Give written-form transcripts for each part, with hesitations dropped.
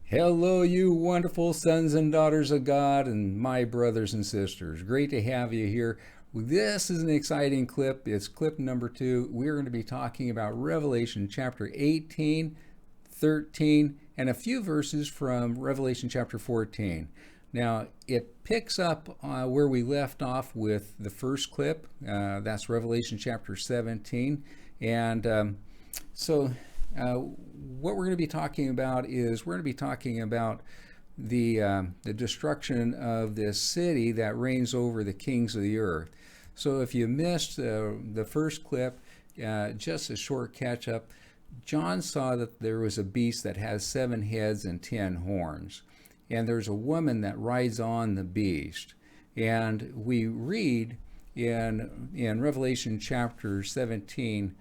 Hello, you wonderful sons and daughters of God, and my brothers and sisters. Great to have you here. This is an exciting clip. It's clip number 2. We're going to be talking about Revelation chapter 18, 13, and a few verses from Revelation chapter 14. Now, it picks up where we left off with the first clip. That's Revelation chapter 17. And what we're going to be talking about is we're going to be talking about the destruction of this city that reigns over the kings of the earth. So if you missed the first clip, just a short catch up, John saw that there was a beast that has 7 heads and 10 horns. And there's a woman that rides on the beast. And we read in Revelation chapter 17,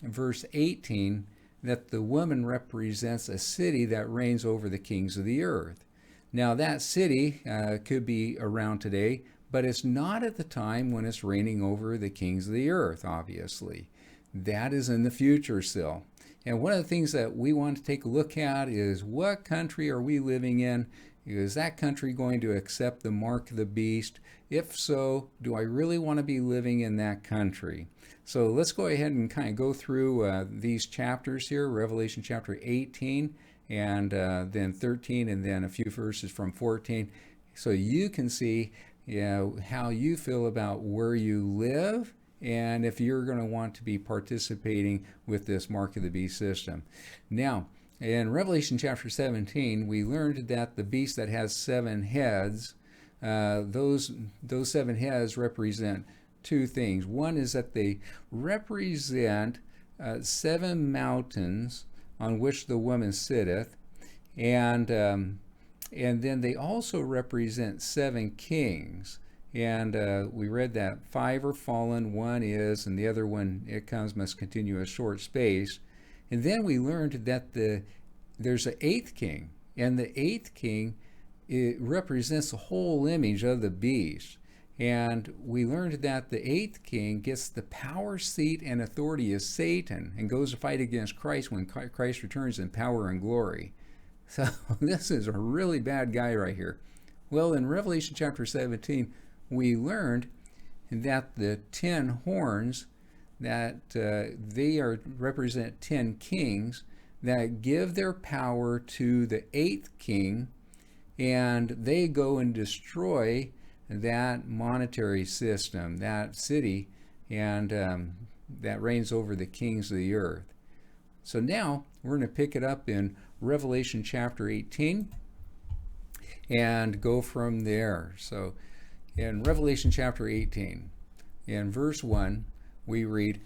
verse 18, that the woman represents a city that reigns over the kings of the earth. Now, that city could be around today, but it's not at the time when it's reigning over the kings of the earth, obviously. That is in the future still. And one of the things that we want to take a look at is what country are we living in? Is that country going to accept the mark of the beast? If so, do I really want to be living in that country? So let's go ahead and kind of go through these chapters here, Revelation chapter 18 and then 13 and then a few verses from 14. So you can see how you feel about where you live and if you're going to want to be participating with this mark of the beast system. Now, in Revelation chapter 17, we learned that the beast that has 7 heads, those 7 heads represent 2 things. One is that they represent 7 mountains on which the woman sitteth, and then they also represent 7 kings. And we read that 5 are fallen, 1 is, and the other one, it comes, must continue a short space. And then we learned that there's an 8th king, and the 8th king, it represents the whole image of the beast. And we learned that the 8th king gets the power, seat, and authority of Satan and goes to fight against Christ when Christ returns in power and glory. So this is a really bad guy right here. Well, in Revelation chapter 17, we learned that the 10 horns, that they represent 10 kings that give their power to the 8th king, and they go and destroy that monetary system, that city, and that reigns over the kings of the earth. So now we're going to pick it up in Revelation chapter 18 and go from there. So in Revelation chapter 18, in verse 1, we read,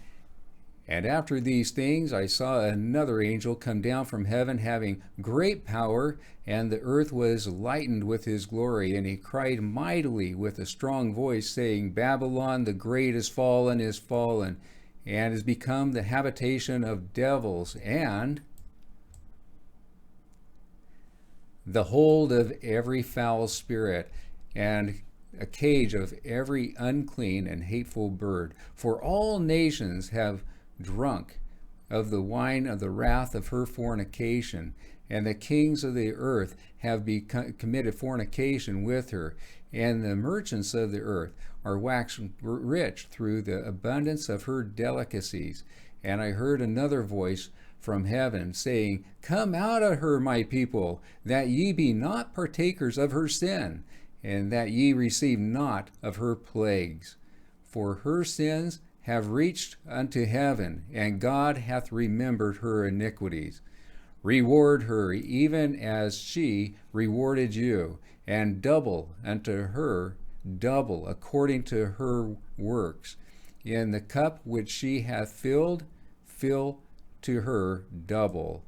"And after these things I saw another angel come down from heaven, having great power, and the earth was lightened with his glory. And he cried mightily with a strong voice, saying, Babylon the great is fallen, and is become the habitation of devils, and the hold of every foul spirit, and a cage of every unclean and hateful bird. For all nations have drunk of the wine of the wrath of her fornication, and the kings of the earth have committed fornication with her, and the merchants of the earth are waxed rich through the abundance of her delicacies. And I heard another voice from heaven saying, Come out of her, my people, that ye be not partakers of her sin, and that ye receive not of her plagues. For her sins have reached unto heaven, and God hath remembered her iniquities. Reward her even as she rewarded you, and double unto her double according to her works. In the cup which she hath filled, fill to her double.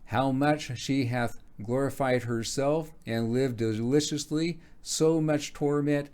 How much she hath glorified herself and lived deliciously, so much torment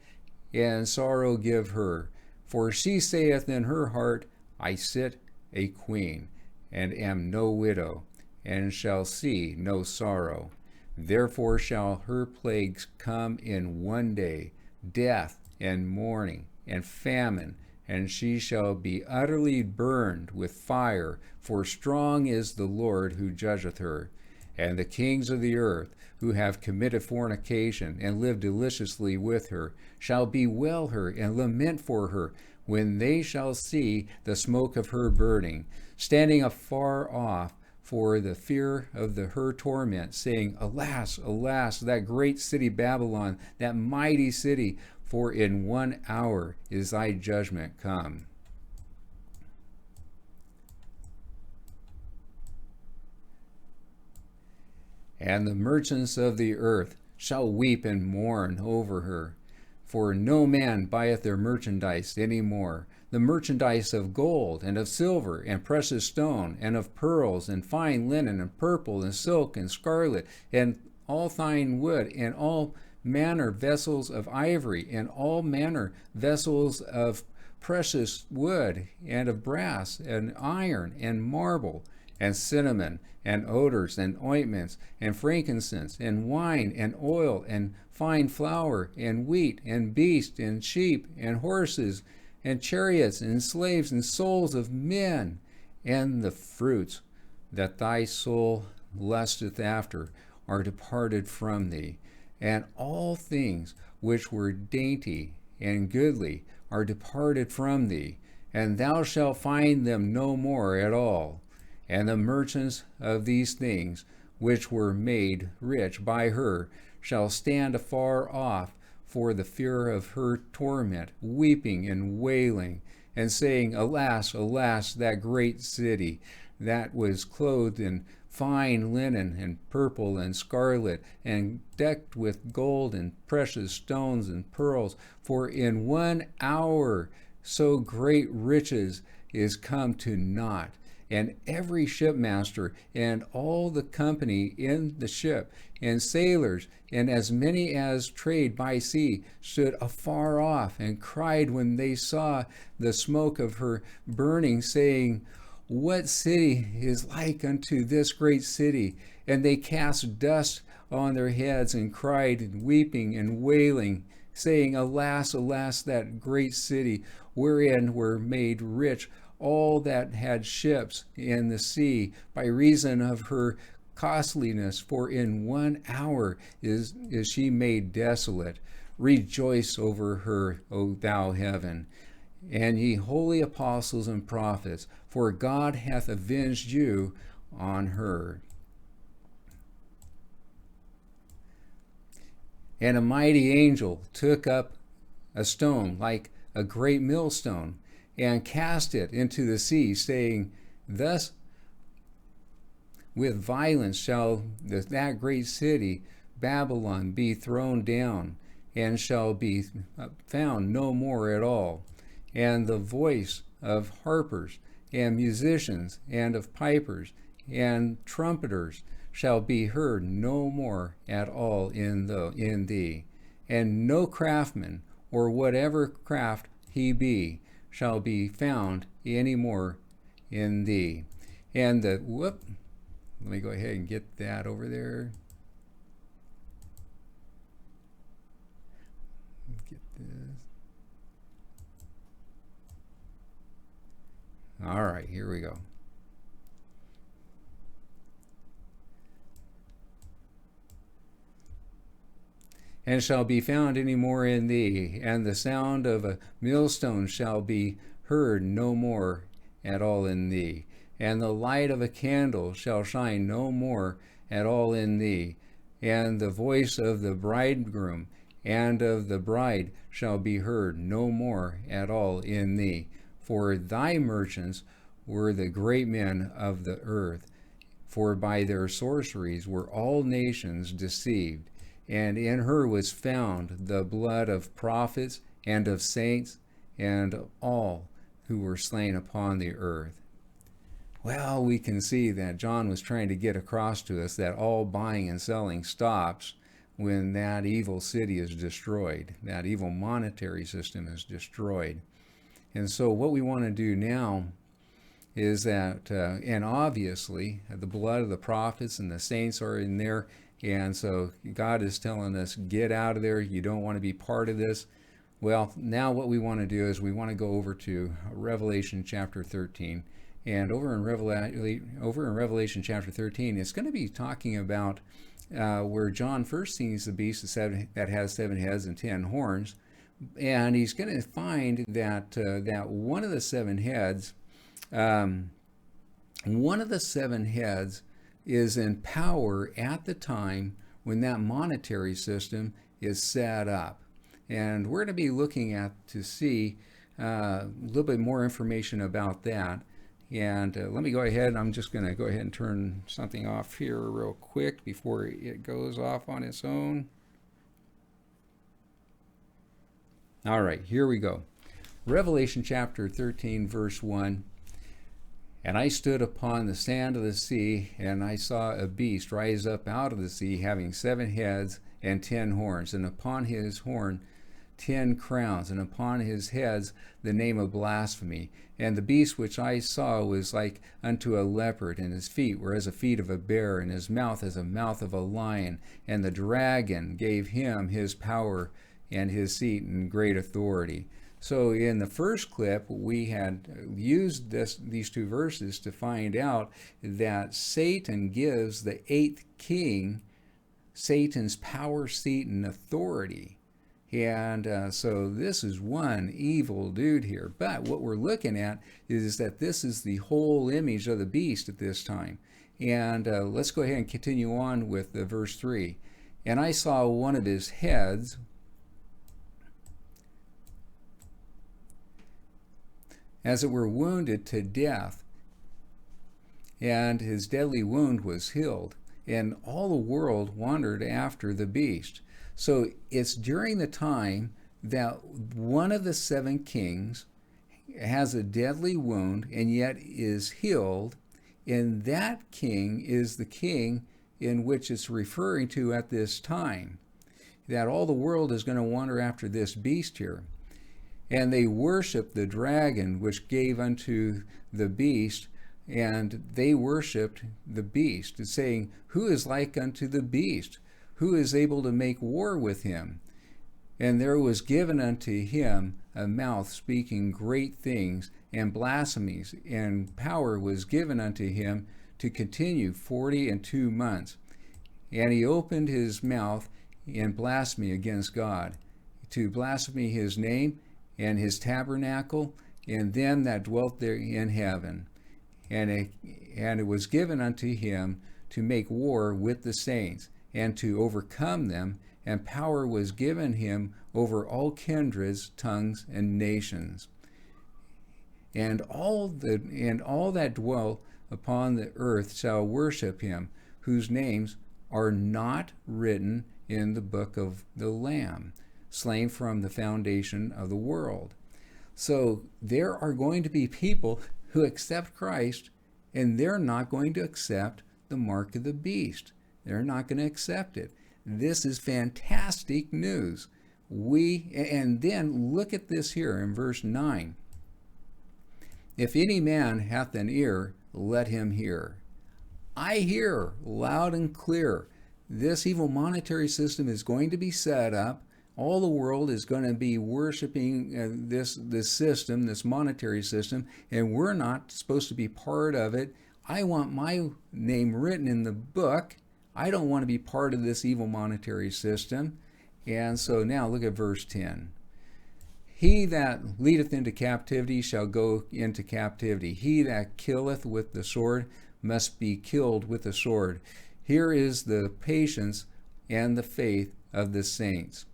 and sorrow give her. For she saith in her heart, I sit a queen, and am no widow, and shall see no sorrow. Therefore shall her plagues come in one day, death and mourning and famine, and she shall be utterly burned with fire, for strong is the Lord who judgeth her. and the kings of the earth, who have committed fornication and lived deliciously with her, shall bewail her and lament for her, when they shall see the smoke of her burning, standing afar off for the fear of her torment, saying, Alas, alas, that great city Babylon, that mighty city, for in 1 hour is thy judgment come. And the merchants of the earth shall weep and mourn over her, for no man buyeth their merchandise any more, the merchandise of gold and of silver and precious stone and of pearls and fine linen and purple and silk and scarlet and all fine wood and all manner vessels of ivory and all manner vessels of precious wood and of brass and iron and marble and cinnamon and odors and ointments and frankincense and wine and oil and fine flour and wheat and beasts and sheep and horses and chariots and slaves and souls of men, and the fruits that thy soul lusteth after are departed from thee, and all things which were dainty and goodly are departed from thee, and thou shalt find them no more at all. And the merchants of these things, which were made rich by her, shall stand afar off for the fear of her torment, weeping and wailing, and saying, Alas, alas, that great city, that was clothed in fine linen and purple and scarlet, and decked with gold and precious stones and pearls, for in 1 hour so great riches is come to naught. And every shipmaster and all the company in the ship and sailors and as many as trade by sea stood afar off and cried when they saw the smoke of her burning, saying, What city is like unto this great city? And they cast dust on their heads and cried, weeping and wailing, saying, Alas, alas, that great city, wherein were made rich all that had ships in the sea by reason of her costliness, for in 1 hour is she made desolate. Rejoice over her, O thou heaven, and ye holy apostles and prophets, for God hath avenged you on her. And a mighty angel took up a stone like a great millstone, and cast it into the sea, saying, Thus with violence shall that great city Babylon be thrown down, and shall be found no more at all. And the voice of harpers and musicians and of pipers and trumpeters shall be heard no more at all in thee. And no craftsman, or whatever craft he be, shall be found any more in thee. And let me go ahead and get that over there. Get this. All right, here we go. And shall be found any more in thee, and the sound of a millstone shall be heard no more at all in thee, and the light of a candle shall shine no more at all in thee, and the voice of the bridegroom and of the bride shall be heard no more at all in thee. For thy merchants were the great men of the earth, for by their sorceries were all nations deceived. And in her was found the blood of prophets and of saints and of all who were slain upon the earth. Well, we can see that John was trying to get across to us that all buying and selling stops when that evil city is destroyed, that evil monetary system is destroyed. And so what we want to do now is that, and obviously the blood of the prophets and the saints are in there. And so God is telling us, get out of there. You don't want to be part of this. Well, now what we want to do is we want to go over to Revelation chapter 13. And over in Revelation chapter 13, it's going to be talking about where John first sees the beast that has 7 heads and 10 horns, and he's going to find that that one of the 7 heads, is in power at the time when that monetary system is set up. And we're going to be looking at to see a little bit more information about that. And let me go ahead. I'm just going to go ahead and turn something off here real quick before it goes off on its own. All right, here we go. Revelation chapter 13, verse 1. And I stood upon the sand of the sea, and I saw a beast rise up out of the sea, having 7 heads and 10 horns, and upon his horn 10 crowns, and upon his heads the name of blasphemy. And the beast which I saw was like unto a leopard, and his feet were as the feet of a bear, and his mouth as the mouth of a lion. And the dragon gave him his power and his seat and great authority. So in the first clip, we had used these 2 verses to find out that Satan gives the 8th king Satan's power, seat, and authority. And so this is one evil dude here. But what we're looking at is that this is the whole image of the beast at this time. And let's go ahead and continue on with verse 3. And I saw one of his heads as it were wounded to death, and his deadly wound was healed, and all the world wandered after the beast. So it's during the time that one of the 7 kings has a deadly wound and yet is healed, and that king is the king in which it's referring to at this time, that all the world is going to wander after this beast here. And they worshiped the dragon which gave unto the beast, and they worshiped the beast, saying, Who is like unto the beast? Who is able to make war with him? And there was given unto him a mouth speaking great things and blasphemies, and power was given unto him to continue 42 months. And he opened his mouth in blasphemy against God, to blaspheme his name and his tabernacle, and them that dwelt there in heaven. And it was given unto him to make war with the saints, and to overcome them, and power was given him over all kindreds, tongues, and nations. And all that dwell upon the earth shall worship him, whose names are not written in the book of the Lamb, slain from the foundation of the world. So there are going to be people who accept Christ, and they're not going to accept the mark of the beast. They're not going to accept it. This is fantastic news. And then look at this here in verse 9. If any man hath an ear, let him hear. I hear loud and clear. This evil monetary system is going to be set up. All the world is going to be worshiping this system, this monetary system, and we're not supposed to be part of it. I want my name written in the book. I don't want to be part of this evil monetary system. And so now look at verse 10. He that leadeth into captivity shall go into captivity. He that killeth with the sword must be killed with the sword. Here is the patience and the faith of the saints.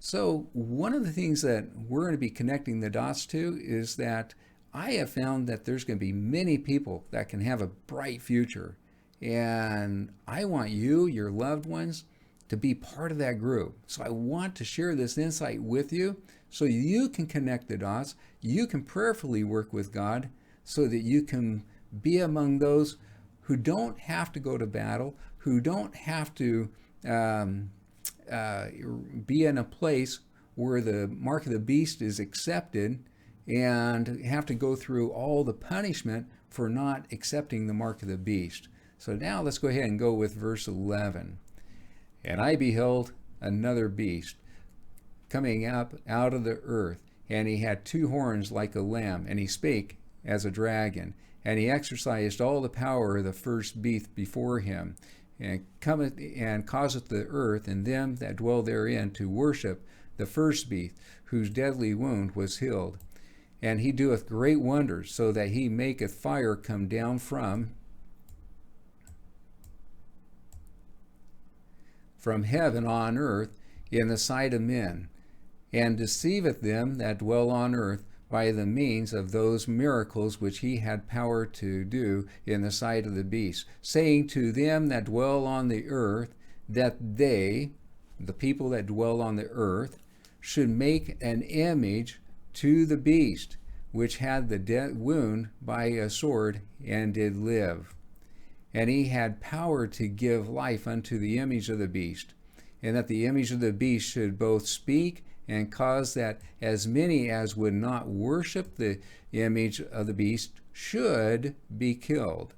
So one of the things that we're going to be connecting the dots to is that I have found that there's going to be many people that can have a bright future. And I want you, your loved ones, to be part of that group. So I want to share this insight with you so you can connect the dots. You can prayerfully work with God so that you can be among those who don't have to go to battle, who don't have to be in a place where the mark of the beast is accepted and have to go through all the punishment for not accepting the mark of the beast. So now let's go ahead and go with verse 11. And I beheld another beast coming up out of the earth, and he had 2 horns like a lamb, and he spake as a dragon, and he exercised all the power of the first beast before him, and cometh and causeth the earth and them that dwell therein to worship the first beast, whose deadly wound was healed. And he doeth great wonders, so that he maketh fire come down from heaven on earth in the sight of men, and deceiveth them that dwell on earth by the means of those miracles which he had power to do in the sight of the beast, saying to them that dwell on the earth, that they, the people that dwell on the earth, should make an image to the beast, which had the dead wound by a sword, and did live. And he had power to give life unto the image of the beast, and that the image of the beast should both speak and cause that as many as would not worship the image of the beast should be killed.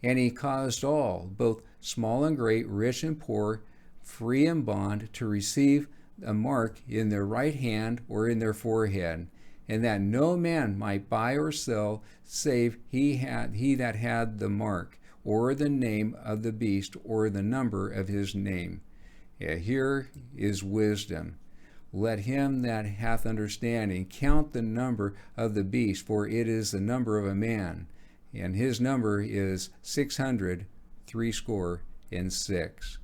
And he caused all, both small and great, rich and poor, free and bond, to receive a mark in their right hand or in their forehead, and that no man might buy or sell save he that had the mark, or the name of the beast, or the number of his name. Here is wisdom. Let him that hath understanding count the number of the beast, for it is the number of a man, and his number is 666.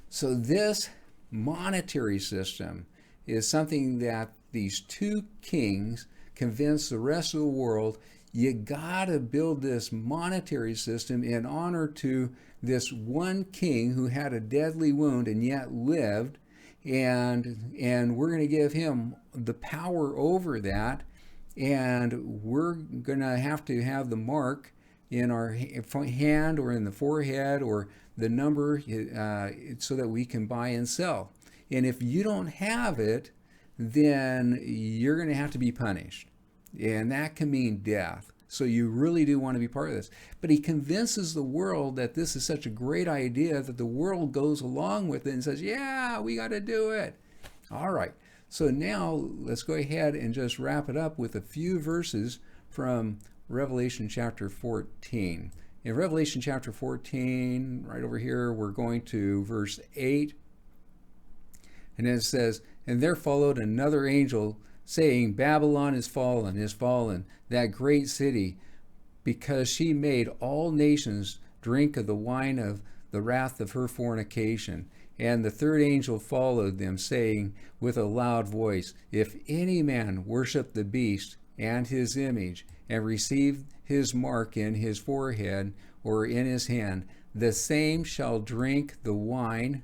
So this monetary system is something that these two kings convinced the rest of the world, you gotta build this monetary system in honor to this one king who had a deadly wound and yet lived, and we're going to give him the power over that, and we're going to have the mark in our hand or in the forehead or the number so that we can buy and sell. And if you don't have it, then you're going to have to be punished, and that can mean death. So you really do want to be part of this. But he convinces the world that this is such a great idea that the world goes along with it and says, yeah, we got to do it. All right. So now let's go ahead and just wrap it up with a few verses from Revelation chapter 14. In Revelation chapter 14, right over here, we're going to verse 8. And it says, and there followed another angel, saying, Babylon is fallen, that great city, because she made all nations drink of the wine of the wrath of her fornication. And the third angel followed them, saying with a loud voice, if any man worship the beast and his image, and receive his mark in his forehead or in his hand, the same shall drink the wine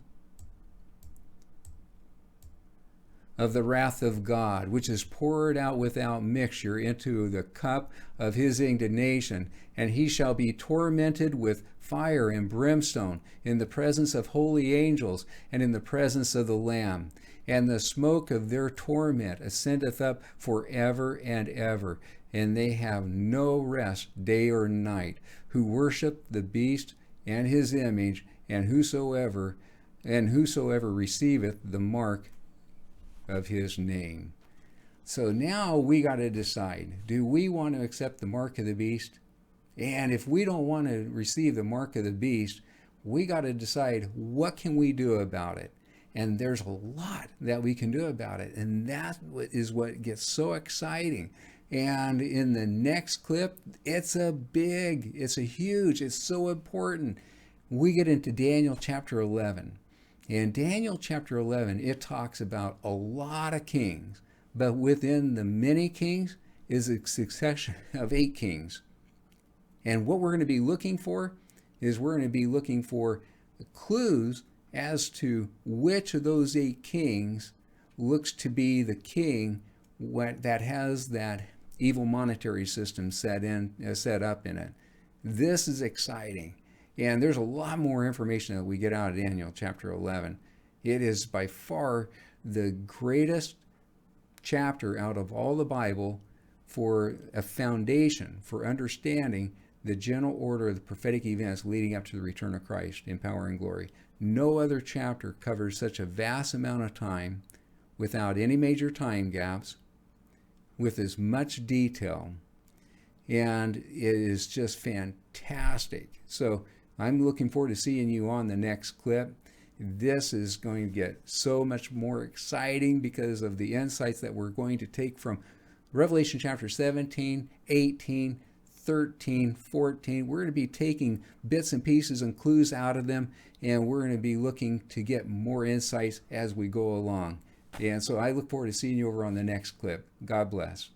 of the wrath of God, which is poured out without mixture into the cup of his indignation, and he shall be tormented with fire and brimstone in the presence of holy angels and in the presence of the Lamb. And the smoke of their torment ascendeth up forever and ever, and they have no rest day or night, who worship the beast and his image, and whosoever receiveth the mark of his name. So now we got to decide, do we want to accept the mark of the beast? And if we don't want to receive the mark of the beast, we got to decide, what can we do about it? And there's a lot that we can do about it, and that is what gets so exciting. And in the next clip, it's so important. We get into Daniel chapter 11. In Daniel chapter 11, it talks about a lot of kings, but within the many kings is a succession of 8 kings. And what we're going to be looking for is we're going to be looking for clues as to which of those 8 kings looks to be the king that has that evil monetary system set up in it. This is exciting. And there's a lot more information that we get out of Daniel chapter 11. It is by far the greatest chapter out of all the Bible for a foundation for understanding the general order of the prophetic events leading up to the return of Christ in power and glory. No other chapter covers such a vast amount of time without any major time gaps, with as much detail. and it is just fantastic. So I'm looking forward to seeing you on the next clip. This is going to get so much more exciting because of the insights that we're going to take from Revelation chapter 17, 18, 13, 14. We're going to be taking bits and pieces and clues out of them, and we're going to be looking to get more insights as we go along. And so I look forward to seeing you over on the next clip. God bless.